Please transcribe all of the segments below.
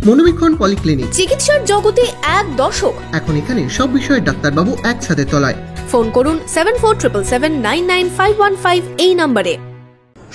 মনোবীক্ষণ polyclinic, চিকিৎসার জগতে এক দশক। এখন এখানে সব বিষয়ে ডাক্তারবাবু একসাথে তলায়। ফোন করুন 7477999515 এই নম্বরে।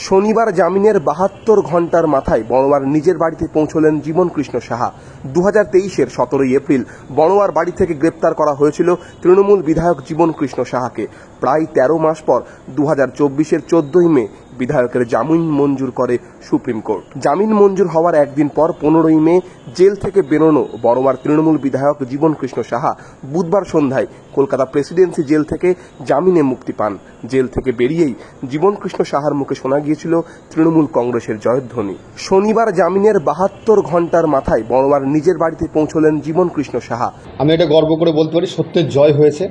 শনিবার জামিনের 72 ঘন্টার মাথায় বড়োয়ার নিজের বাড়িতে পৌঁছলেন জীবন কৃষ্ণ সাহা। 2023-এর 17 এপ্রিল বড়োয়ার বাড়ি থেকে গ্রেপ্তার করা হয়েছিল তৃণমূল বিধায়ক জীবন কৃষ্ণ সাহাকে। প্রায় 13 মাস পর 2024-এর 14 মে বিধায়কের জামিন মঞ্জুর করে সুপ্রিম কোর্ট। জামিন মঞ্জুর হওয়ার একদিন পর 15 মে জেল থেকে বেরোনো বড়োয়ার তৃণমূল বিধায়ক জীবন কৃষ্ণ সাহা বুধবার সন্ধ্যায় কলকাতা প্রেসিডেন্সি জেল থেকে জামিনে মুক্তি পান। জেল থেকে বেরিয়েই জীবন কৃষ্ণ সাহার মুখে শোনা গিয়েছিল তৃণমূল কংগ্রেসের জয়ধ্বনি। শনিবার জামিনের 72 ঘন্টার মাথায় বড়োয়ার নিজের বাড়িতে পৌঁছলেন জীবন কৃষ্ণ সাহা। আমি এটা গর্ব করে বলতে পারি, সত্যের জয় হয়েছে।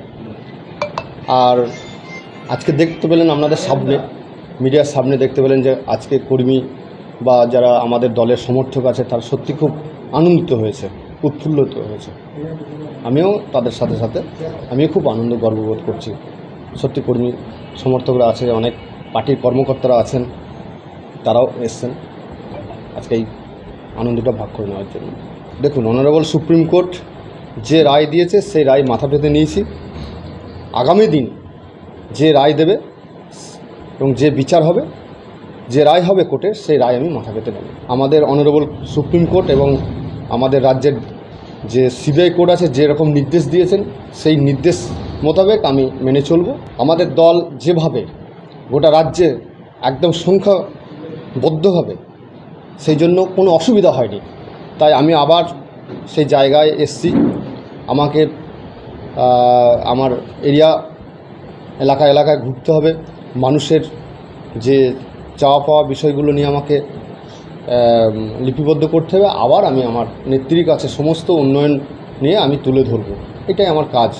আর আজকে দেখতে পেলেন আপনাদের সামনে, মিডিয়ার সামনে দেখতে পেলেন যে আজকে কর্মী বা যারা আমাদের দলের সমর্থক আছে তারা সত্যি খুব আনন্দিত হয়েছে, উৎফুল্লিত হয়েছে। আমিও তাদের সাথে সাথে আমিও খুব আনন্দ গর্ববোধ করছি। সত্যি কর্মী সমর্থকরা আছে, অনেক পার্টির কর্মকর্তারা আছেন, তারাও এসছেন আজকে এই আনন্দটা ভাগ করে নেওয়ার জন্য। দেখুন, অনারেবল সুপ্রিম কোর্ট যে রায় দিয়েছে সেই রায় মাথা পেতে নিয়েছি। আগামী দিন যে রায় দেবে এবং যে বিচার হবে, যে রায় হবে কোর্টের, সেই রায় আমি মাথা পেতে নেব। আমাদের অনারেবল সুপ্রিম কোর্ট এবং আমাদের রাজ্যের যে সিবিআই কোর্ট আছে যেরকম নির্দেশ দিয়েছেন সেই নির্দেশ মোতাবেক আমি মেনে চলব। আমাদের দল যেভাবে গোটা রাজ্যে একদম সংখ্যাবদ্ধভাবে, সেই জন্য কোনো অসুবিধা হয়নি। তাই আমি আবার সেই জায়গায় এসছি। আমাকে আমার এলাকায় ঘুরতে হবে, মানুষের যে চাওয়া পাওয়া বিষয়গুলো নিয়ে আমাকে লিপিবদ্ধ করতে হবে। আবার আমি আমার নেত্রীর কাছে সমস্ত উন্নয়ন নিয়ে আমি তুলে ধরব, এটাই আমার কাজ।